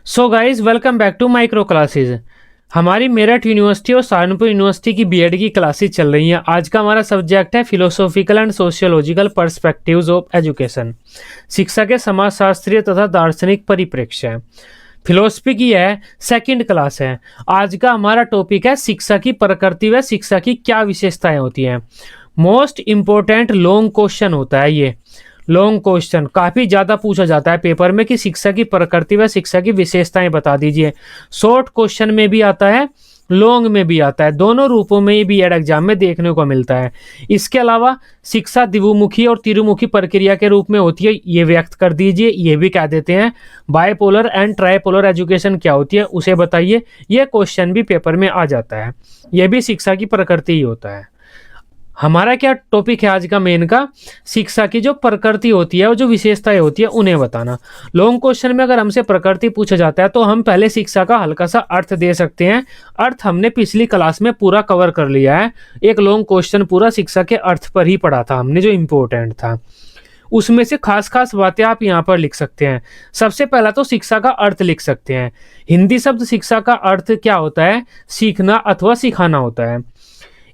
So guys welcome back to micro classes. हमारी Meerut university और Saharanpur university की बीएड की क्लासेज चल रही हैं। आज का हमारा सब्जेक्ट है philosophical and sociological perspectives of education. शिक्षा के समाजशास्त्रीय तथा दार्शनिक परिप्रेक्ष्य। फिलोसफी की है, सेकंड क्लास है। आज का हमारा टॉपिक है शिक्षा की प्रकृति व शिक्षा की क्या विशेषताएं होती हैं। मोस्ट इम्पोर्टेंट लॉन्ग क्वेश्चन होता है ये। लॉन्ग क्वेश्चन काफ़ी ज़्यादा पूछा जाता है पेपर में कि शिक्षा की प्रकृति व शिक्षा की विशेषताएं बता दीजिए। शॉर्ट क्वेश्चन में भी आता है, लॉन्ग में भी आता है, दोनों रूपों में ये बीएड एग्जाम में देखने को मिलता है। इसके अलावा शिक्षा द्विमुखी और त्रिमुखी प्रक्रिया के रूप में होती है, ये व्यक्त कर दीजिए। ये भी कह देते हैं बायपोलर एंड ट्राइपोलर एजुकेशन क्या होती है उसे बताइए। ये क्वेश्चन भी पेपर में आ जाता है। ये भी शिक्षा की प्रकृति ही होता है। हमारा क्या टॉपिक है आज का मेन का, शिक्षा की जो प्रकृति होती है और जो विशेषताएं होती है उन्हें बताना। लॉन्ग क्वेश्चन में अगर हमसे प्रकृति पूछा जाता है तो हम पहले शिक्षा का हल्का सा अर्थ दे सकते हैं। अर्थ हमने पिछली क्लास में पूरा कवर कर लिया है। एक लॉन्ग क्वेश्चन पूरा शिक्षा के अर्थ पर ही पढ़ा था हमने, जो इम्पोर्टेंट था। उसमें से खास खास बातें आप यहाँ पर लिख सकते हैं। सबसे पहला तो शिक्षा का अर्थ लिख सकते हैं। हिंदी शब्द शिक्षा का अर्थ क्या होता है, सीखना अथवा सिखाना होता है।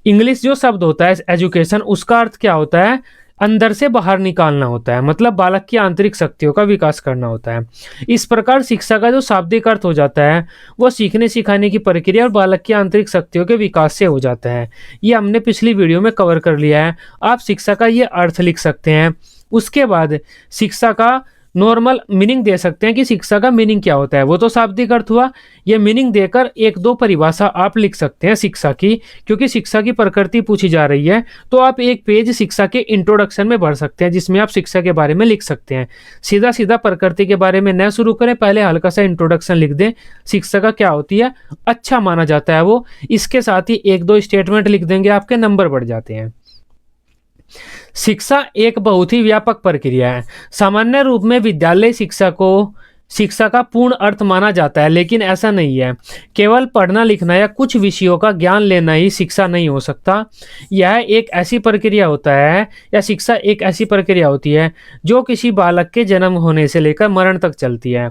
इंग्लिश जो शब्द होता है एजुकेशन, उसका अर्थ क्या होता है, अंदर से बाहर निकालना होता है, मतलब बालक की आंतरिक शक्तियों का विकास करना होता है। इस प्रकार शिक्षा का जो शाब्दिक अर्थ हो जाता है वो सीखने सिखाने की प्रक्रिया और बालक की आंतरिक शक्तियों के विकास से हो जाता है। ये हमने पिछली वीडियो में कवर कर लिया है। आप शिक्षा का ये अर्थ लिख सकते हैं। उसके बाद शिक्षा का नॉर्मल मीनिंग दे सकते हैं कि शिक्षा का मीनिंग क्या होता है। वो तो शाब्दिक अर्थ हुआ। ये मीनिंग देकर एक दो परिभाषा आप लिख सकते हैं शिक्षा की, क्योंकि शिक्षा की प्रकृति पूछी जा रही है तो आप एक पेज शिक्षा के इंट्रोडक्शन में भर सकते हैं जिसमें आप शिक्षा के बारे में लिख सकते हैं। सीधा सीधा प्रकृति के बारे में न शुरू करें, पहले हल्का सा इंट्रोडक्शन लिख दें। शिक्षा का क्या होती है, अच्छा माना जाता है वो। इसके साथ ही एक दो स्टेटमेंट लिख देंगे, आपके नंबर बढ़ जाते हैं। शिक्षा एक बहुत ही व्यापक प्रक्रिया है। सामान्य रूप में विद्यालय शिक्षा को शिक्षा का पूर्ण अर्थ माना जाता है, लेकिन ऐसा नहीं है। केवल पढ़ना लिखना या कुछ विषयों का ज्ञान लेना ही शिक्षा नहीं हो सकता। यह एक ऐसी प्रक्रिया होता है, या शिक्षा एक ऐसी प्रक्रिया होती है जो किसी बालक के जन्म होने से लेकर मरण तक चलती है,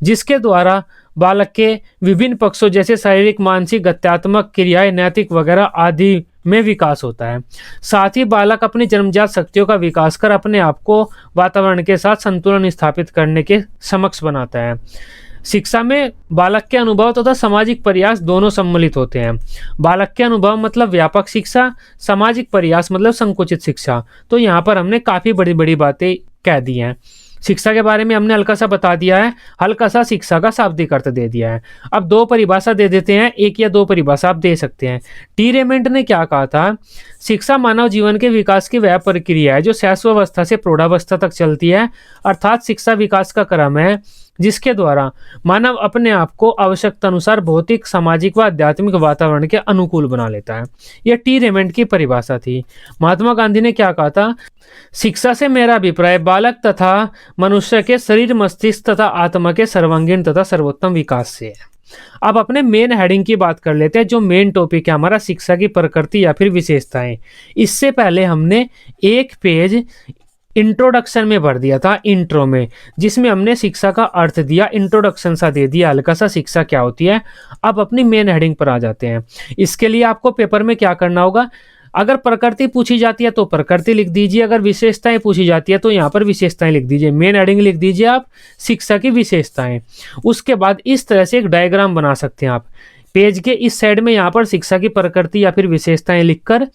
जिसके द्वारा बालक के विभिन्न पक्षों जैसे शारीरिक, मानसिक, गत्यात्मक क्रियाएं, नैतिक वगैरह आदि में विकास होता है। साथ ही बालक अपनी जन्मजात शक्तियों का विकास कर अपने आप को वातावरण के साथ संतुलन स्थापित करने के समक्ष बनाता है। शिक्षा में बालक के अनुभव तथा सामाजिक प्रयास दोनों सम्मिलित होते हैं। बालक के अनुभव मतलब व्यापक शिक्षा, सामाजिक प्रयास मतलब संकुचित शिक्षा। तो यहाँ पर हमने काफ़ी बड़ी बड़ी बातें कह दी हैं। शिक्षा के बारे में हमने हल्का सा बता दिया है, हल्का सा शिक्षा का शाब्दिक अर्थ दे दिया है। अब दो परिभाषा दे देते हैं, एक या दो परिभाषा आप दे सकते हैं। टी रेमेंट ने क्या कहा था, शिक्षा मानव जीवन के विकास की वह प्रक्रिया है जो शैशवावस्था से प्रौढ़ावस्था तक चलती है। अर्थात शिक्षा विकास का क्रम है जिसके द्वारा मानव अपने आप को आवश्यकता अनुसार भौतिक, सामाजिक व आध्यात्मिक वातावरण के अनुकूल बना लेता है। यह टी रेमेंट की परिभाषा थी। महात्मा गांधी ने क्या कहा था, शिक्षा से मेरा अभिप्राय बालक तथा मनुष्य के शरीर, मस्तिष्क तथा आत्मा के सर्वांगीण तथा सर्वोत्तम विकास से है। अब अपने मेन हेडिंग की बात कर लेते हैं, जो मेन टॉपिक है हमारा शिक्षा की प्रकृति या फिर विशेषताएं। इससे पहले हमने एक पेज इंट्रोडक्शन में भर दिया था, इंट्रो में, जिसमें हमने शिक्षा का अर्थ दिया, इंट्रोडक्शन सा दे दिया हल्का सा, शिक्षा क्या होती है। अब अपनी मेन हेडिंग पर आ जाते हैं। इसके लिए आपको पेपर में क्या करना होगा, अगर प्रकृति पूछी जाती है तो प्रकृति लिख दीजिए, अगर विशेषताएं पूछी जाती है तो यहाँ पर विशेषताएं लिख दीजिए। मेन हेडिंग लिख दीजिए आप शिक्षा की विशेषताएं। उसके बाद इस तरह से एक डायग्राम बना सकते हैं आप पेज के इस साइड में, यहाँ पर शिक्षा की प्रकृति या फिर विशेषताएं लिखकर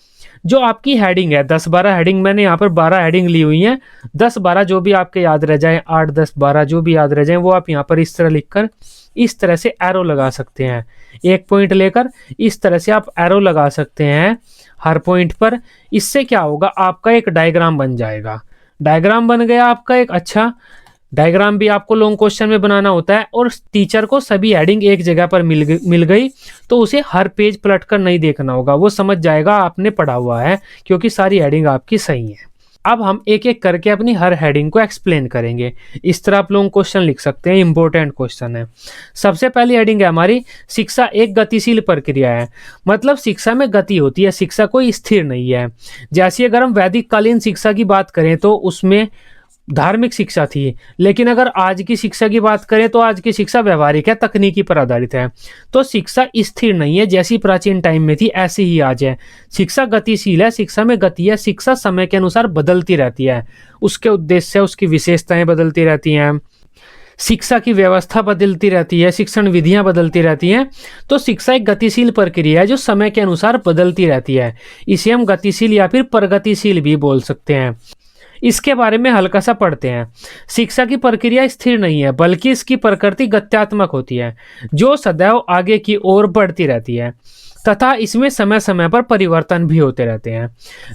जो आपकी हेडिंग है, 10-12 हेडिंग, मैंने यहाँ पर 12 हेडिंग ली हुई हैं, 10-12 जो भी आपके याद रह जाए, 8-10-12 जो भी याद रह जाए वो आप यहाँ पर इस तरह लिखकर इस तरह से एरो लगा सकते हैं। एक पॉइंट लेकर इस तरह से आप एरो लगा सकते हैं हर पॉइंट पर। इससे क्या होगा, आपका एक डायग्राम बन जाएगा। डायग्राम बन गया आपका एक अच्छा डायग्राम। भी आपको लॉन्ग क्वेश्चन में बनाना होता है और टीचर को सभी हेडिंग एक जगह पर मिल गई तो उसे हर पेज पलट कर नहीं देखना होगा, वो समझ जाएगा आपने पढ़ा हुआ है, क्योंकि सारी हेडिंग आपकी सही है। अब हम एक एक करके अपनी हर हेडिंग को एक्सप्लेन करेंगे। इस तरह आप लॉन्ग क्वेश्चन लिख सकते हैं, इंपॉर्टेंट क्वेश्चन है। सबसे पहली हेडिंग है हमारी, शिक्षा एक गतिशील प्रक्रिया है। मतलब शिक्षा में गति होती है, शिक्षा कोई स्थिर नहीं है। जैसे अगर हम वैदिक कालीन शिक्षा की बात करें तो उसमें धार्मिक शिक्षा थी। लेकिन अगर आज की शिक्षा की बात करें तो आज की शिक्षा व्यवहारिक है, तकनीकी पर आधारित है। तो शिक्षा स्थिर नहीं है, जैसी प्राचीन टाइम में थी ऐसी ही आज है। शिक्षा गतिशील है, शिक्षा में गति है, शिक्षा समय के अनुसार बदलती रहती है, उसके उद्देश्य, उसकी विशेषताएं बदलती रहती हैं, शिक्षा की व्यवस्था बदलती रहती है, शिक्षण विधियां बदलती रहती हैं। तो शिक्षा एक गतिशील प्रक्रिया है जो समय के अनुसार बदलती रहती है। इसे हम गतिशील या फिर प्रगतिशील भी बोल सकते हैं। इसके बारे में हल्का सा पढ़ते हैं। शिक्षा की प्रक्रिया स्थिर नहीं है, बल्कि इसकी प्रकृति गत्यात्मक होती है, जो सदैव आगे की ओर बढ़ती रहती है, तथा इसमें समय समय पर परिवर्तन भी होते रहते हैं।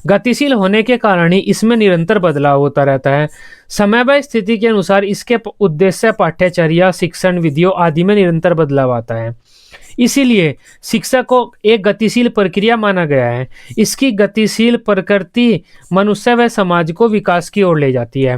गतिशील होने के कारण ही इसमें निरंतर बदलाव होता रहता है। समय व स्थिति के अनुसार इसके उद्देश्य, पाठ्यचर्या, शिक्षण विधियों आदि में निरंतर बदलाव आता है। इसीलिए शिक्षा को एक गतिशील प्रक्रिया माना गया है। इसकी गतिशील प्रकृति मनुष्य व समाज को विकास की ओर ले जाती है।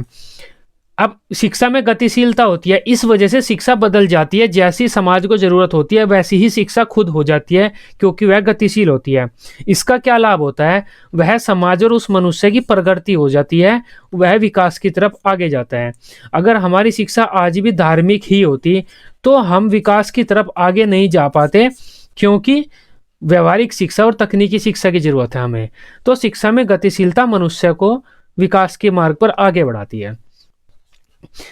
अब शिक्षा में गतिशीलता होती है, इस वजह से शिक्षा बदल जाती है। जैसी समाज को जरूरत होती है वैसी ही शिक्षा खुद हो जाती है, क्योंकि वह गतिशील होती है। इसका क्या लाभ होता है? वह समाज और उस मनुष्य की प्रगति हो जाती है, वह विकास की तरफ आगे जाता है। अगर हमारी शिक्षा आज भी धार्मिक ही होती तो हम विकास की तरफ आगे नहीं जा पाते, क्योंकि व्यवहारिक शिक्षा और तकनीकी शिक्षा की जरूरत है हमें। तो शिक्षा में गतिशीलता मनुष्य को विकास के मार्ग पर आगे बढ़ाती है।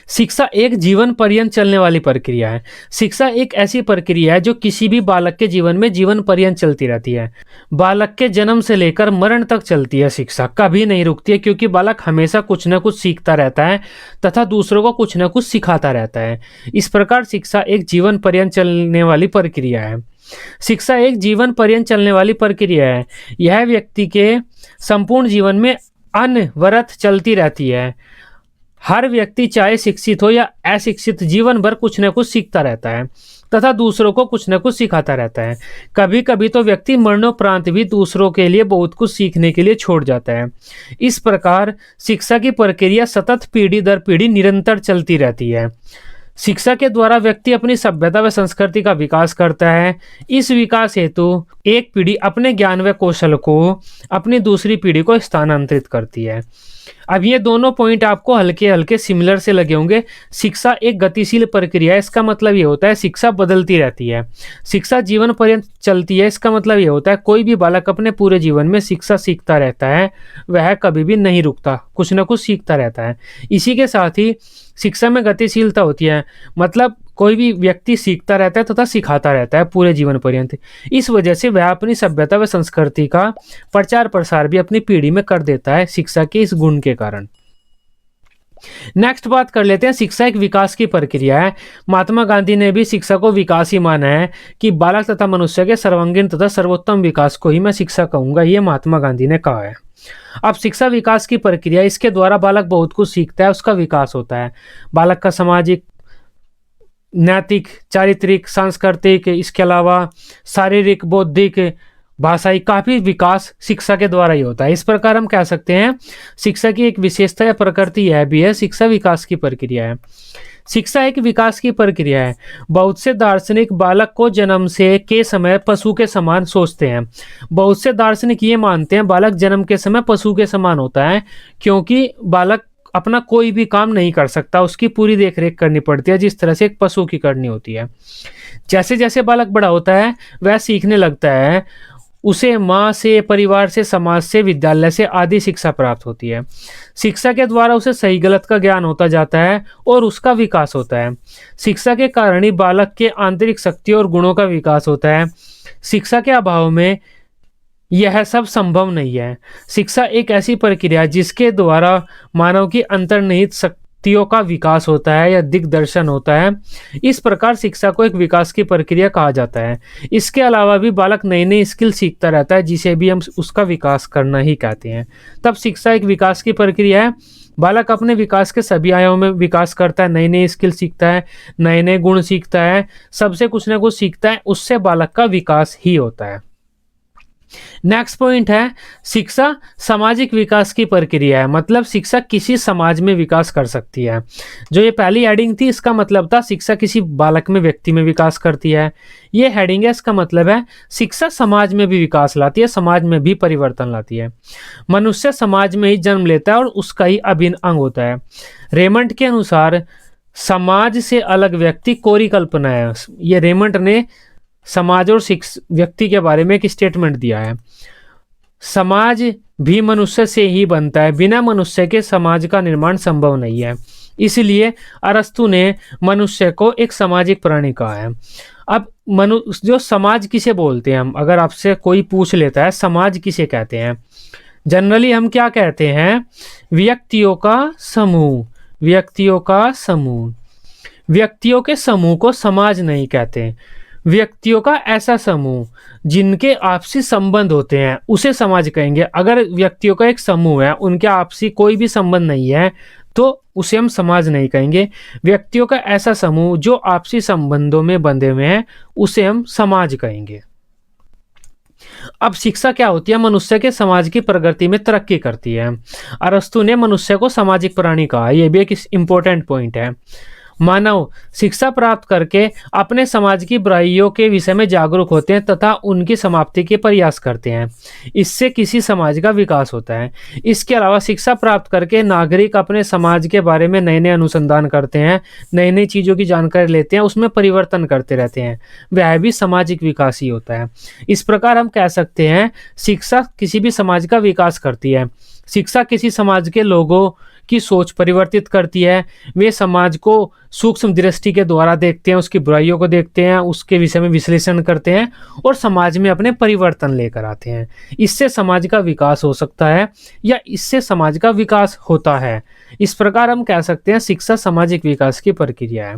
शिक्षा एक जीवन पर्यंत चलने वाली प्रक्रिया है। शिक्षा एक ऐसी प्रक्रिया है जो किसी भी बालक के जीवन में जीवन पर्यंत चलती रहती है। बालक के जन्म से लेकर मरण तक चलती है, शिक्षा कभी नहीं रुकती है, क्योंकि बालक हमेशा कुछ न कुछ सीखता रहता है तथा दूसरों को कुछ न कुछ सिखाता रहता है। इस प्रकार शिक्षा एक जीवन पर्यंत चलने वाली प्रक्रिया है। शिक्षा एक जीवन पर्यंत चलने वाली प्रक्रिया है। यह व्यक्ति के संपूर्ण जीवन में अनवरत चलती रहती है। हर व्यक्ति चाहे शिक्षित हो या अशिक्षित जीवन भर कुछ न कुछ सीखता रहता है तथा दूसरों को कुछ न कुछ सिखाता रहता है। कभी कभी तो व्यक्ति मरणोपरांत भी दूसरों के लिए बहुत कुछ सीखने के लिए छोड़ जाता है। इस प्रकार शिक्षा की प्रक्रिया सतत पीढ़ी दर पीढ़ी निरंतर चलती रहती है। शिक्षा के द्वारा व्यक्ति अपनी सभ्यता व संस्कृति का विकास करता है। इस विकास हेतु एक पीढ़ी अपने ज्ञान व कौशल को अपनी दूसरी पीढ़ी को स्थानांतरित करती है। अब ये दोनों पॉइंट आपको हल्के हल्के सिमिलर से लगे होंगे। शिक्षा एक गतिशील प्रक्रिया है, इसका मतलब ये होता है शिक्षा बदलती रहती है। शिक्षा जीवन पर्यंत चलती है, इसका मतलब ये होता है कोई भी बालक अपने पूरे जीवन में शिक्षा सीखता रहता है, वह कभी भी नहीं रुकता, कुछ न कुछ सीखता रहता है। इसी के साथ ही शिक्षा में गतिशीलता होती है, मतलब कोई भी व्यक्ति सीखता रहता है तथा सिखाता रहता है पूरे जीवन पर्यंत। इस वजह से वह अपनी सभ्यता व संस्कृति का प्रचार प्रसार भी अपनी पीढ़ी में कर देता है, शिक्षा के इस गुण के कारण। नेक्स्ट बात कर लेते हैं, शिक्षा एक विकास की प्रक्रिया है। महात्मा गांधी ने भी शिक्षा को विकास ही माना है कि बालक तथा मनुष्य के सर्वांगीण तथा सर्वोत्तम विकास को ही मैं शिक्षा कहूंगा, ये महात्मा गांधी ने कहा है। अब शिक्षा विकास की प्रक्रिया, इसके द्वारा बालक बहुत कुछ सीखता है, उसका विकास होता है। बालक का सामाजिक, नैतिक, चारित्रिक, सांस्कृतिक, इसके अलावा शारीरिक, बौद्धिक, भाषाई काफी विकास शिक्षा के द्वारा ही होता है। इस प्रकार हम कह सकते हैं शिक्षा की एक विशेषता या प्रकृति यह भी है, शिक्षा विकास की प्रक्रिया है। शिक्षा एक विकास की प्रक्रिया है। बहुत से दार्शनिक बालक को जन्म से के समय पशु के समान सोचते हैं। बहुत से दार्शनिक ये मानते हैं बालक जन्म के समय पशु के समान होता है, क्योंकि बालक अपना कोई भी काम नहीं कर सकता, उसकी पूरी देखरेख करनी पड़ती है जिस तरह से एक पशु की करनी होती है। जैसे जैसे बालक बड़ा होता है वह सीखने लगता है, उसे माँ से, परिवार से, समाज से, विद्यालय से आदि शिक्षा प्राप्त होती है। शिक्षा के द्वारा उसे सही गलत का ज्ञान होता जाता है और उसका विकास होता है। शिक्षा के कारण ही बालक के आंतरिक शक्ति और गुणों का विकास होता है। शिक्षा के अभाव में यह सब संभव नहीं है। शिक्षा एक ऐसी प्रक्रिया है जिसके द्वारा मानव की अंतर्निहित शक्तियों का विकास होता है या दिग्दर्शन होता है। इस प्रकार शिक्षा को एक विकास की प्रक्रिया कहा जाता है। इसके अलावा भी बालक नई नई स्किल सीखता रहता है, जिसे भी हम उसका विकास करना ही कहते हैं। तब शिक्षा एक विकास की प्रक्रिया है। बालक अपने विकास के सभी आयामों में विकास करता है, नई नई स्किल सीखता है, नए नए गुण सीखता है, सबसे कुछ ना कुछ सीखता है, उससे बालक का विकास ही होता है। नेक्स्ट पॉइंट है शिक्षा सामाजिक विकास की प्रक्रिया है, मतलब शिक्षा किसी समाज में विकास कर सकती है। जो ये पहली हेडिंग थी इसका मतलब था शिक्षा किसी बालक में, व्यक्ति में विकास करती है। ये हेडिंग है, इसका मतलब है शिक्षा समाज में भी विकास लाती है, समाज में भी परिवर्तन लाती है। मनुष्य समाज में ही जन्म लेता है और उसका ही अभिन्न अंग होता है। रेमंड के अनुसार समाज से अलग व्यक्ति कोरी कल्पना है। ये रेमंड ने समाज और व्यक्ति के बारे में एक स्टेटमेंट दिया है। समाज भी मनुष्य से ही बनता है, बिना मनुष्य के समाज का निर्माण संभव नहीं है। इसलिए अरस्तु ने मनुष्य को एक सामाजिक प्राणी कहा है। अब जो समाज किसे बोलते हैं, हम अगर आपसे कोई पूछ लेता है समाज किसे कहते हैं, जनरली हम क्या कहते हैं, व्यक्तियों का समूह। व्यक्तियों का समूह, व्यक्तियों के समूह को समाज नहीं कहते। व्यक्तियों का ऐसा समूह जिनके आपसी संबंध होते हैं उसे समाज कहेंगे। अगर व्यक्तियों का एक समूह है, उनके आपसी कोई भी संबंध नहीं है, तो उसे हम समाज नहीं कहेंगे। व्यक्तियों का ऐसा समूह जो आपसी संबंधों में बंधे हुए हैं उसे हम समाज कहेंगे। अब शिक्षा क्या होती है, मनुष्य के समाज की प्रगति में तरक्की करती है। अरस्तु ने मनुष्य को सामाजिक प्राणी कहा, यह भी एक इंपॉर्टेंट पॉइंट है। मानव शिक्षा प्राप्त करके अपने समाज की बुराइयों के विषय में जागरूक होते हैं तथा उनकी समाप्ति के प्रयास करते हैं। इससे किसी समाज का विकास होता है। इसके अलावा शिक्षा प्राप्त करके नागरिक अपने समाज के बारे में नए नए अनुसंधान करते हैं, नई नई चीज़ों की जानकारी लेते हैं, उसमें परिवर्तन करते रहते हैं। वह भी सामाजिक विकास ही होता है। इस प्रकार हम कह सकते हैं शिक्षा किसी भी समाज का विकास करती है। शिक्षा किसी समाज के लोगों की सोच परिवर्तित करती है। वे समाज को सूक्ष्म दृष्टि के द्वारा देखते हैं, उसकी बुराइयों को देखते हैं, उसके विषय में विश्लेषण करते हैं और समाज में अपने परिवर्तन लेकर आते हैं। इससे समाज का विकास हो सकता है या इससे समाज का विकास होता है। इस प्रकार हम कह सकते हैं शिक्षा सामाजिक विकास की प्रक्रिया है।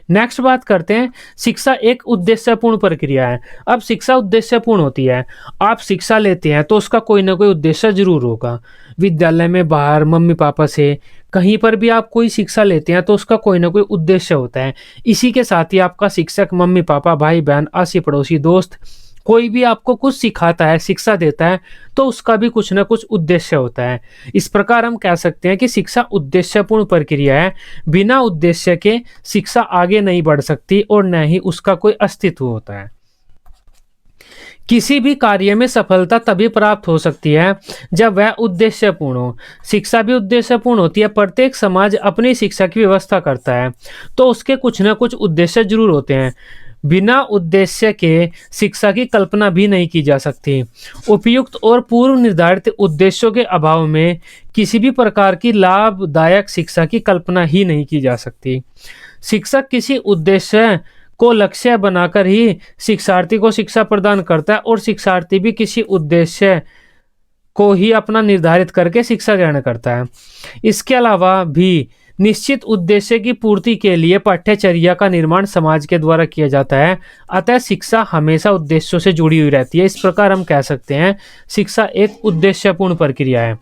नेक्स्ट बात करते हैं, शिक्षा एक उद्देश्यपूर्ण प्रक्रिया है। अब शिक्षा उद्देश्यपूर्ण होती है। आप शिक्षा लेते हैं तो उसका कोई ना कोई उद्देश्य जरूर होगा। विद्यालय में, बाहर, मम्मी पापा से, कहीं पर भी आप कोई शिक्षा लेते हैं तो उसका कोई ना कोई उद्देश्य होता है। इसी के साथ ही आपका शिक्षक, मम्मी पापा, भाई बहन, आसी पड़ोसी, दोस्त, कोई भी आपको कुछ सिखाता है, शिक्षा देता है, तो उसका भी कुछ ना कुछ उद्देश्य होता है। इस प्रकार हम कह सकते हैं कि शिक्षा उद्देश्यपूर्ण प्रक्रिया है। बिना उद्देश्य के शिक्षा आगे नहीं बढ़ सकती और न ही उसका कोई अस्तित्व होता है। किसी भी कार्य में सफलता तभी प्राप्त हो सकती है जब वह उद्देश्यपूर्ण हो। शिक्षा भी उद्देश्यपूर्ण होती है। प्रत्येक समाज अपनी शिक्षा की व्यवस्था करता है तो उसके कुछ ना कुछ उद्देश्य जरूर होते हैं। बिना उद्देश्य के शिक्षा की कल्पना भी नहीं की जा सकती। उपयुक्त और पूर्व निर्धारित उद्देश्यों के अभाव में किसी भी प्रकार की लाभदायक शिक्षा की कल्पना ही नहीं की जा सकती। शिक्षक किसी उद्देश्य को लक्ष्य बनाकर ही शिक्षार्थी को शिक्षा प्रदान करता है और शिक्षार्थी भी किसी उद्देश्य को ही अपना निर्धारित करके शिक्षा ग्रहण करता है। इसके अलावा भी निश्चित उद्देश्य की पूर्ति के लिए पाठ्यचर्या का निर्माण समाज के द्वारा किया जाता है। अतः शिक्षा हमेशा उद्देश्यों से जुड़ी हुई रहती है। इस प्रकार हम कह सकते हैं शिक्षा एक उद्देश्यपूर्ण प्रक्रिया है।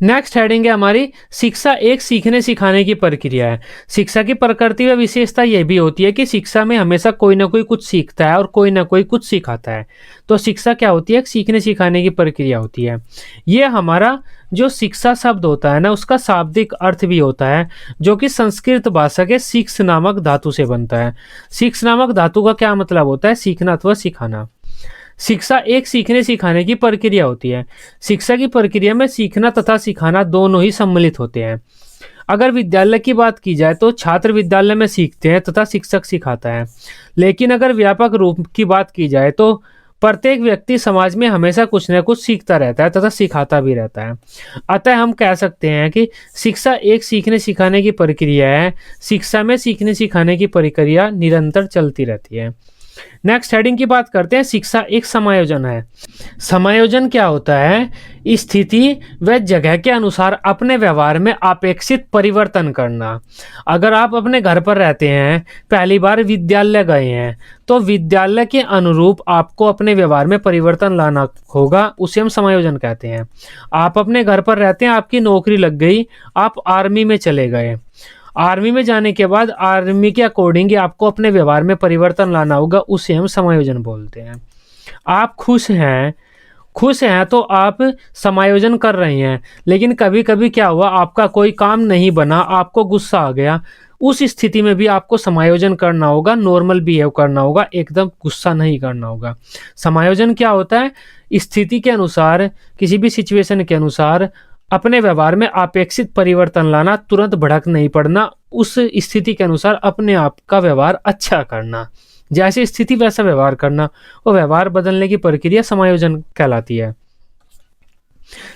नेक्स्ट हेडिंग है हमारी, शिक्षा एक सीखने सिखाने की प्रक्रिया है। शिक्षा की प्रकृति व विशेषता यह भी होती है कि शिक्षा में हमेशा कोई ना कोई कुछ सीखता है और कोई ना कोई कुछ सिखाता है। तो शिक्षा क्या होती है, एक सीखने सिखाने की प्रक्रिया होती है। ये हमारा जो शिक्षा शब्द होता है ना, उसका शाब्दिक अर्थ भी होता है जो कि संस्कृत भाषा के शिक्ष नामक धातु से बनता है। शिक्ष नामक धातु का क्या मतलब होता है, सीखना अथवा सिखाना। शिक्षा एक सीखने सिखाने की प्रक्रिया होती है। शिक्षा की प्रक्रिया में सीखना तथा सिखाना दोनों ही सम्मिलित होते हैं। अगर विद्यालय की बात की जाए तो छात्र विद्यालय में सीखते हैं तथा शिक्षक सिखाता है। लेकिन अगर व्यापक रूप की बात की जाए तो प्रत्येक व्यक्ति समाज में हमेशा कुछ न कुछ सीखता रहता है तथा सिखाता भी रहता है। अतः हम कह सकते हैं कि शिक्षा एक सीखने सिखाने की प्रक्रिया है। शिक्षा में सीखने सिखाने की प्रक्रिया निरंतर चलती रहती है। नेक्स्ट हेडिंग की बात करते हैं, शिक्षा एक समायोजन है। समायोजन क्या होता है, स्थिति व जगह के अनुसार अपने व्यवहार में अपेक्षित परिवर्तन करना। अगर आप अपने घर पर रहते हैं, पहली बार विद्यालय गए हैं, तो विद्यालय के अनुरूप आपको अपने व्यवहार में परिवर्तन लाना होगा, उसे हम समायोजन कहते हैं। आप अपने घर पर रहते हैं, आपकी नौकरी लग गई, आप आर्मी में चले गए। आर्मी में जाने के बाद आर्मी के अकॉर्डिंग आपको अपने व्यवहार में परिवर्तन लाना होगा, उसे हम समायोजन बोलते हैं। आप खुश हैं खुश हैं तो आप समायोजन कर रहे हैं, लेकिन कभी कभी क्या हुआ, आपका कोई काम नहीं बना, आपको गुस्सा आ गया, उस स्थिति में भी आपको समायोजन करना होगा, नॉर्मल बिहेव करना होगा, एकदम गुस्सा नहीं करना होगा। समायोजन क्या होता है, स्थिति के अनुसार, किसी भी सिचुएशन के अनुसार अपने व्यवहार में अपेक्षित परिवर्तन लाना, तुरंत भड़क नहीं पड़ना, उस स्थिति के अनुसार अपने आप का व्यवहार अच्छा करना, जैसी स्थिति वैसा व्यवहार करना, वो व्यवहार बदलने की प्रक्रिया समायोजन कहलाती है।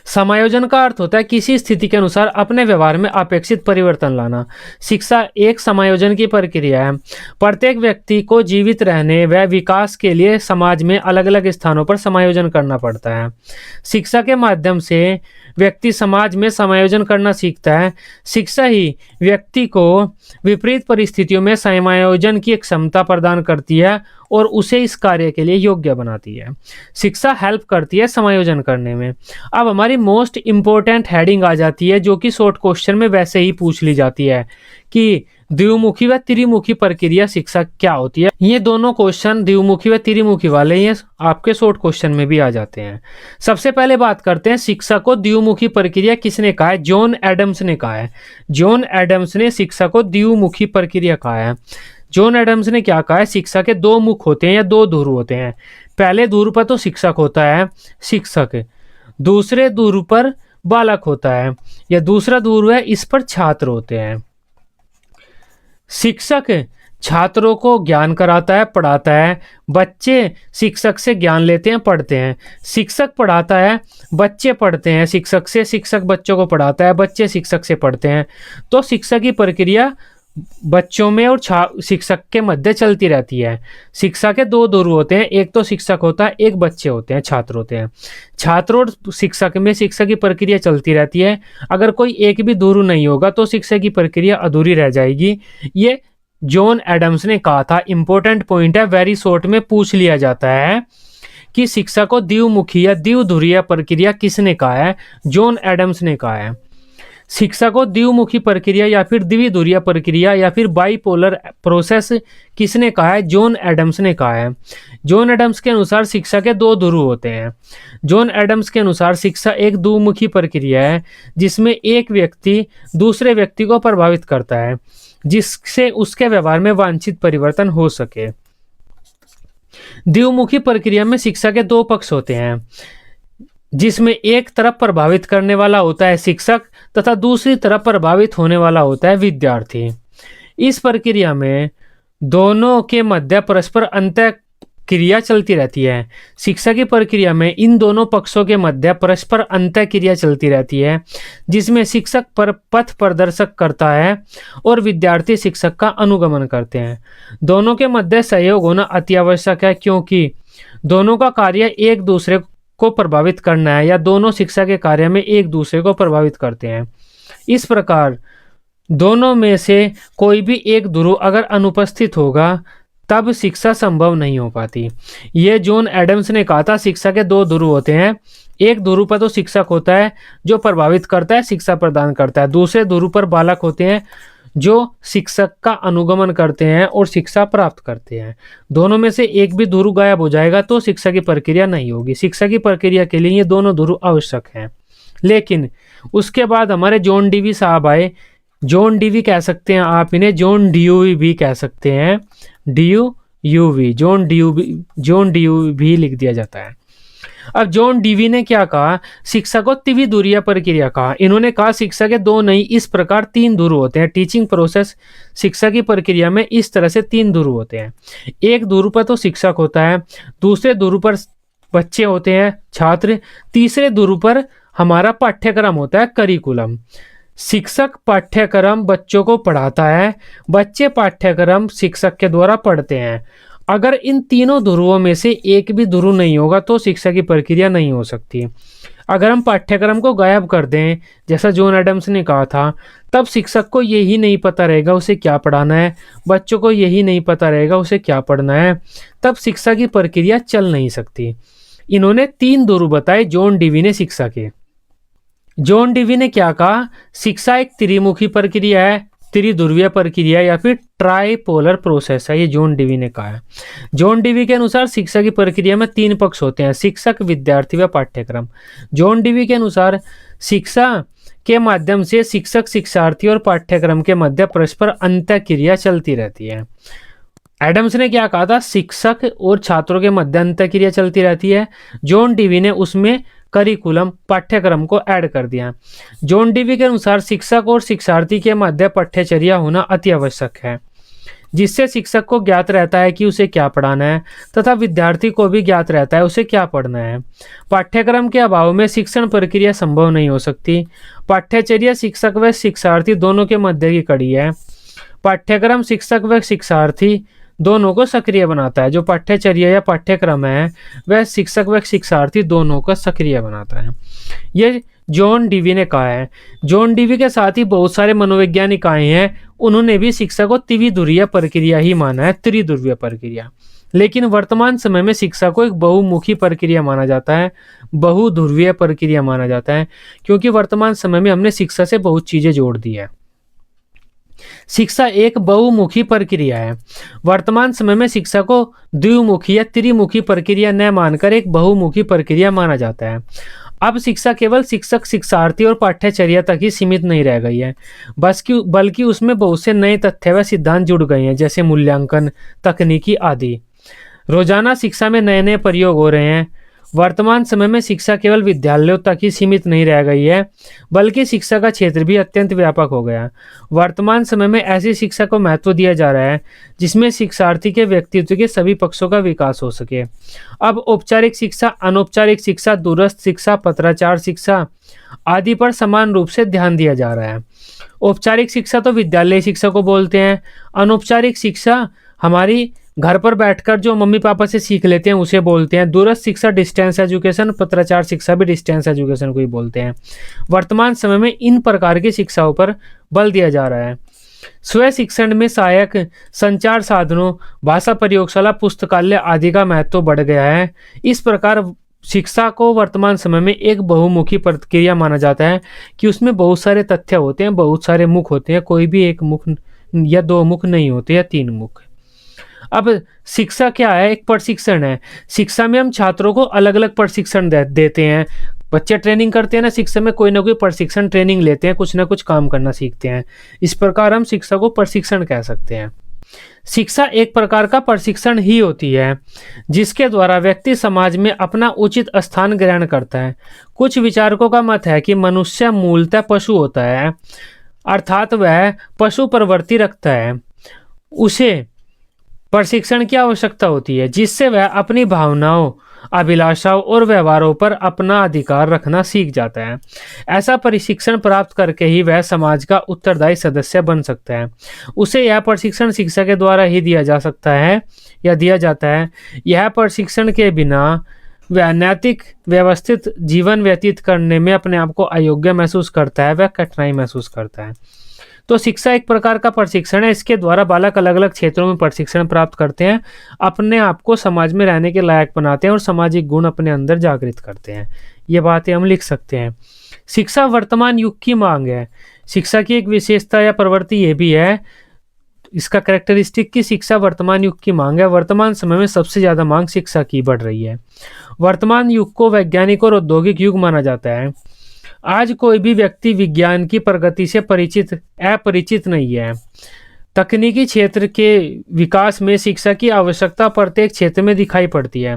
समायोजन का अर्थ होता है किसी स्थिति के अनुसार अपने व्यवहार में अपेक्षित परिवर्तन लाना। शिक्षा एक समायोजन की प्रक्रिया है। प्रत्येक व्यक्ति को जीवित रहने व विकास के लिए समाज में अलग अलग स्थानों पर समायोजन करना पड़ता है। शिक्षा के माध्यम से व्यक्ति समाज में समायोजन करना सीखता है। शिक्षा ही व्यक्ति को विपरीत परिस्थितियों में समायोजन की क्षमता प्रदान करती है और उसे इस कार्य के लिए योग्य बनाती है। शिक्षा हेल्प करती है समायोजन करने में। अब हमारी मोस्ट इम्पोर्टेंट हेडिंग आ जाती है, जो कि शॉर्ट क्वेश्चन में वैसे ही पूछ ली जाती है कि द्विमुखी व त्रिमुखी प्रक्रिया शिक्षा क्या होती है। ये दोनों क्वेश्चन द्विमुखी व त्रिमुखी वाले ही आपके शॉर्ट क्वेश्चन में भी आ जाते हैं। सबसे पहले बात करते हैं शिक्षा को द्विमुखी प्रक्रिया किसने कहा है। जॉन एडम्स ने कहा है। जॉन एडम्स ने शिक्षा को द्विमुखी प्रक्रिया कहा है। जॉन एडम्स ने क्या कहा है, शिक्षा के दो मुख होते हैं या दो ध्रुव होते हैं। पहले ध्रुव पर तो शिक्षक होता है, शिक्षक, दूसरे ध्रुव पर बालक होता है, या दूसरा ध्रुव है इस पर छात्र होते हैं। शिक्षक छात्रों को ज्ञान कराता है, पढ़ाता है, बच्चे शिक्षक से ज्ञान लेते हैं, पढ़ते हैं। शिक्षक पढ़ाता है, बच्चे पढ़ते हैं शिक्षक से, शिक्षक बच्चों को पढ़ाता है, बच्चे शिक्षक से पढ़ते हैं। तो शिक्षा की प्रक्रिया बच्चों में और शिक्षक के मध्य चलती रहती है। शिक्षा के दो ध्रुव होते हैं, एक तो शिक्षक होता है, एक बच्चे होते हैं, छात्र होते हैं। छात्र और शिक्षक में शिक्षा की प्रक्रिया चलती रहती है। अगर कोई एक भी ध्रुव नहीं होगा तो शिक्षा की प्रक्रिया अधूरी रह जाएगी। ये जॉन एडम्स ने कहा था। इंपॉर्टेंट पॉइंट है, वेरी शॉर्ट में पूछ लिया जाता है कि शिक्षा को द्विमुखी या द्विध्रुवीय प्रक्रिया किसने कहा है। जॉन एडम्स ने कहा है। शिक्षा को द्विमुखी प्रक्रिया या फिर द्विध्रुवीय प्रक्रिया या फिर बाइपोलर प्रोसेस किसने कहा है। जॉन एडम्स ने कहा है। जॉन एडम्स के अनुसार शिक्षा के दो ध्रुव होते हैं। जॉन एडम्स के अनुसार शिक्षा एक द्विमुखी प्रक्रिया है, जिसमें एक व्यक्ति दूसरे व्यक्ति को प्रभावित करता है, जिससे उसके व्यवहार में वांछित परिवर्तन हो सके। द्विमुखी प्रक्रिया में शिक्षा के दो पक्ष होते हैं, जिसमें एक तरफ प्रभावित करने वाला होता है शिक्षक तथा दूसरी तरफ प्रभावित होने वाला होता है विद्यार्थी। इस प्रक्रिया में दोनों के मध्य परस्पर अंतःक्रिया चलती रहती है। शिक्षा की प्रक्रिया में इन दोनों पक्षों के मध्य परस्पर अंतःक्रिया चलती रहती है, जिसमें शिक्षक पर पथ प्रदर्शक करता है और विद्यार्थी शिक्षक का अनुगमन करते हैं। दोनों के मध्य सहयोग होना अति आवश्यक है, क्योंकि दोनों का कार्य एक दूसरे को प्रभावित करना है, या दोनों शिक्षा के कार्य में एक दूसरे को प्रभावित करते हैं। इस प्रकार दोनों में से कोई भी एक ध्रुव अगर अनुपस्थित होगा तब शिक्षा संभव नहीं हो पाती। ये जॉन एडम्स ने कहा था। शिक्षा के दो ध्रुव होते हैं। एक ध्रुव पर तो शिक्षक होता है जो प्रभावित करता है, शिक्षा प्रदान करता है। दूसरे ध्रुव पर बालक होते हैं जो शिक्षक का अनुगमन करते हैं और शिक्षा प्राप्त करते हैं। दोनों में से एक भी ध्रुव गायब हो जाएगा तो शिक्षा की प्रक्रिया नहीं होगी। शिक्षा की प्रक्रिया के लिए ये दोनों ध्रुव आवश्यक हैं। लेकिन उसके बाद हमारे जॉन डीवी साहब आए। जॉन डीवी कह सकते हैं आप इन्हें, जॉन ड्यूवी भी कह सकते हैं, DUV, जॉन ड्यूवी लिख दिया जाता है। अब जॉन डीवी ने क्या कहा, शिक्षा को त्रिध्रुवीय प्रक्रिया कहा। इन्होंने कहा शिक्षा के दो नहीं, इस प्रकार तीन ध्रुव होते हैं। टीचिंग प्रोसेस शिक्षा की प्रक्रिया में इस तरह से तीन ध्रुव होते हैं। एक ध्रुव पर तो शिक्षक होता है, दूसरे ध्रुव पर बच्चे होते हैं, छात्र, तीसरे ध्रुव पर हमारा पाठ्यक्रम होता है, करिकुलम। शिक्षक पाठ्यक्रम बच्चों को पढ़ाता है, बच्चे पाठ्यक्रम शिक्षक के द्वारा पढ़ते हैं। अगर इन तीनों ध्रुवों में से एक भी ध्रुव नहीं होगा तो शिक्षा की प्रक्रिया नहीं हो सकती। अगर हम पाठ्यक्रम को गायब कर दें, जैसा जॉन एडम्स ने कहा था, तब शिक्षक को यही नहीं पता रहेगा उसे क्या पढ़ाना है, बच्चों को यही नहीं पता रहेगा उसे क्या पढ़ना है, तब शिक्षा की प्रक्रिया चल नहीं सकती। इन्होंने तीन ध्रुव बताए जॉन डीवी ने शिक्षा के। जॉन डीवी ने क्या कहा, शिक्षा एक त्रिमुखी प्रक्रिया है, त्रिध्रुवीय प्रक्रिया या फिर ट्राइपोलर प्रोसेस है, ये जॉन डीवी ने कहा है। जॉन डीवी के अनुसार शिक्षा की प्रक्रिया में 3 पक्ष होते हैं, शिक्षक, विद्यार्थी व पाठ्यक्रम। जॉन डीवी के अनुसार शिक्षा के माध्यम से शिक्षक, शिक्षार्थी और पाठ्यक्रम के मध्य परस्पर अंतःक्रिया चलती रहती है। एडम्स ने क्या कहा था, शिक्षक और छात्रों के मध्य अंतःक्रिया चलती रहती है। जॉन डीवी ने उसमें करिकुलम, पाठ्यक्रम को ऐड कर दिया। जॉन डीवी के अनुसार शिक्षक और शिक्षार्थी के मध्य पाठ्यचर्या होना अति आवश्यक है, जिससे शिक्षक को ज्ञात रहता है कि उसे क्या पढ़ाना है तथा विद्यार्थी को भी ज्ञात रहता है उसे क्या पढ़ना है। पाठ्यक्रम के अभाव में शिक्षण प्रक्रिया संभव नहीं हो सकती। पाठ्यचर्या शिक्षक व शिक्षार्थी दोनों के मध्य की कड़ी है। पाठ्यक्रम शिक्षक व शिक्षार्थी दोनों को सक्रिय बनाता है। जो पाठ्यचर्या या पाठ्यक्रम है वह शिक्षक व शिक्षार्थी दोनों को सक्रिय बनाता है। ये जॉन डीवी ने कहा है। जॉन डीवी के साथ ही बहुत सारे मनोवैज्ञानिक आए हैं, उन्होंने भी शिक्षा को त्रिध्रुवीय प्रक्रिया ही माना है, त्रिध्रुवीय प्रक्रिया। लेकिन वर्तमान समय में शिक्षा को एक बहुमुखी प्रक्रिया माना जाता है, बहुध्रुवीय प्रक्रिया माना जाता है, क्योंकि वर्तमान समय में हमने शिक्षा से बहुत चीजें जोड़ दी है। शिक्षा एक बहुमुखी प्रक्रिया है। वर्तमान समय में शिक्षा को द्विमुखी या त्रिमुखी प्रक्रिया न मानकर एक बहुमुखी प्रक्रिया माना जाता है। अब शिक्षा केवल शिक्षक, शिक्षार्थी और पाठ्यचर्या तक ही सीमित नहीं रह गई है, बल्कि उसमें बहुत से नए तथ्य व सिद्धांत जुड़ गए हैं, जैसे मूल्यांकन, तकनीकी आदि। रोजाना शिक्षा में नए नए प्रयोग हो रहे हैं। वर्तमान समय में शिक्षा केवल विद्यालयों तक ही सीमित नहीं रह गई है, बल्कि शिक्षा का क्षेत्र भी अत्यंत व्यापक हो गया। वर्तमान समय में ऐसी शिक्षा को महत्व दिया जा रहा है जिसमें शिक्षार्थी के व्यक्तित्व के सभी पक्षों का विकास हो सके। अब औपचारिक शिक्षा, अनौपचारिक शिक्षा, दूरस्थ शिक्षा, पत्राचार शिक्षा आदि पर समान रूप से ध्यान दिया जा रहा है। औपचारिक शिक्षा तो विद्यालय शिक्षा को बोलते हैं। अनौपचारिक शिक्षा हमारी घर पर बैठकर जो मम्मी पापा से सीख लेते हैं उसे बोलते हैं। दूरस्थ शिक्षा डिस्टेंस एजुकेशन, पत्राचार शिक्षा भी डिस्टेंस एजुकेशन को ही बोलते हैं। वर्तमान समय में इन प्रकार की शिक्षाओं पर बल दिया जा रहा है। स्व शिक्षण में सहायक संचार साधनों, भाषा प्रयोगशाला, पुस्तकालय आदि का महत्व बढ़ गया है। इस प्रकार शिक्षा को वर्तमान समय में एक बहुमुखी प्रक्रिया माना जाता है कि उसमें बहुत सारे तथ्य होते हैं, बहुत सारे मुख होते हैं, कोई भी एक मुख या 2 मुख नहीं होते या 3 मुख। अब शिक्षा क्या है? एक प्रशिक्षण है। शिक्षा में हम छात्रों को अलग अलग प्रशिक्षण देते हैं। बच्चे ट्रेनिंग करते हैं ना, शिक्षा में कोई ना कोई प्रशिक्षण ट्रेनिंग लेते हैं, कुछ ना कुछ काम करना सीखते हैं। इस प्रकार हम शिक्षा को प्रशिक्षण कह सकते हैं। शिक्षा एक प्रकार का प्रशिक्षण ही होती है जिसके द्वारा व्यक्ति समाज में अपना उचित स्थान ग्रहण करता है। कुछ विचारकों का मत है कि मनुष्य मूलतः पशु होता है, अर्थात वह पशु प्रवृत्ति रखता है। उसे प्रशिक्षण की आवश्यकता होती है जिससे वह अपनी भावनाओं, अभिलाषाओं और व्यवहारों पर अपना अधिकार रखना सीख जाता है। ऐसा प्रशिक्षण प्राप्त करके ही वह समाज का उत्तरदायी सदस्य बन सकता है। उसे यह प्रशिक्षण शिक्षा के द्वारा ही दिया जा सकता है या दिया जाता है। यह प्रशिक्षण के बिना वह नैतिक व्यवस्थित जीवन व्यतीत करने में अपने आप को अयोग्य महसूस करता है, वह कठिनाई महसूस करता है। तो शिक्षा एक प्रकार का प्रशिक्षण है। इसके द्वारा बालक अलग अलग क्षेत्रों में प्रशिक्षण प्राप्त करते हैं, अपने आप को समाज में रहने के लायक बनाते हैं और सामाजिक गुण अपने अंदर जागृत करते हैं। ये बातें हम लिख सकते हैं। शिक्षा वर्तमान युग की मांग है। शिक्षा की एक विशेषता या प्रवृत्ति ये भी है, इसका कैरेक्टरिस्टिक की शिक्षा वर्तमान युग की मांग है। वर्तमान समय में सबसे ज्यादा मांग शिक्षा की बढ़ रही है। वर्तमान युग को वैज्ञानिक और औद्योगिक युग माना जाता है। आज कोई भी व्यक्ति विज्ञान की प्रगति से अपरिचित नहीं है। तकनीकी क्षेत्र के विकास में शिक्षा की आवश्यकता प्रत्येक क्षेत्र में दिखाई पड़ती है।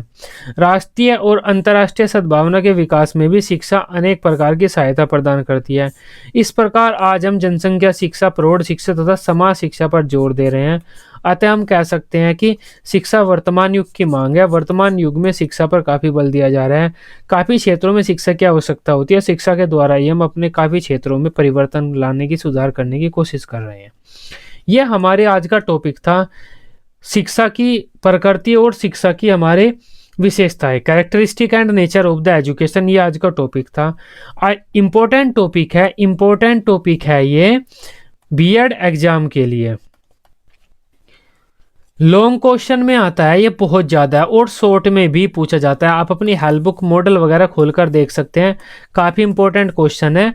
राष्ट्रीय और अंतर्राष्ट्रीय सद्भावना के विकास में भी शिक्षा अनेक प्रकार की सहायता प्रदान करती है। इस प्रकार आज हम जनसंख्या शिक्षा, प्रौढ़ शिक्षा तथा समाज शिक्षा पर जोर दे रहे हैं। अतः हम कह सकते हैं कि शिक्षा वर्तमान युग की मांग है। वर्तमान युग में शिक्षा पर काफ़ी बल दिया जा रहा है। काफ़ी क्षेत्रों में शिक्षा की आवश्यकता होती है। शिक्षा के द्वारा ही हम अपने काफ़ी क्षेत्रों में परिवर्तन लाने की, सुधार करने की कोशिश कर रहे हैं। यह हमारे आज का टॉपिक था, शिक्षा की प्रकृति और शिक्षा की हमारे विशेषताएं, characteristic and nature of the education. ये आज का टॉपिक था। इम्पोर्टेंट टॉपिक है ये बीएड एग्जाम के लिए। लॉन्ग क्वेश्चन में आता है, ये बहुत ज़्यादा है, और शॉर्ट में भी पूछा जाता है। आप अपनी हेल्प बुक, मॉडल वगैरह खोलकर देख सकते हैं। काफ़ी इंपॉर्टेंट क्वेश्चन है।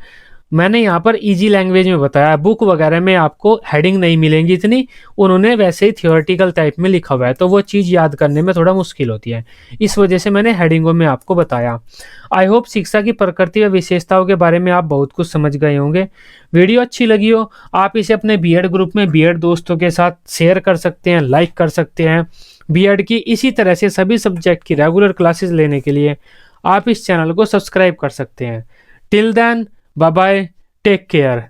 मैंने यहाँ पर इजी लैंग्वेज में बताया, बुक वगैरह में आपको हेडिंग नहीं मिलेंगी इतनी, उन्होंने वैसे ही थियोरेटिकल टाइप में लिखा हुआ है, तो वो चीज़ याद करने में थोड़ा मुश्किल होती है, इस वजह से मैंने हेडिंगों में आपको बताया। आई होप शिक्षा की प्रकृति व विशेषताओं के बारे में आप बहुत कुछ समझ गए होंगे। वीडियो अच्छी लगी हो, आप इसे अपने बीएड ग्रुप में बीएड दोस्तों के साथ शेयर कर सकते हैं, लाइक कर सकते हैं। बीएड की इसी तरह से सभी सब्जेक्ट की रेगुलर क्लासेस लेने के लिए आप इस चैनल को सब्सक्राइब कर सकते हैं। Till then, bye bye, take care.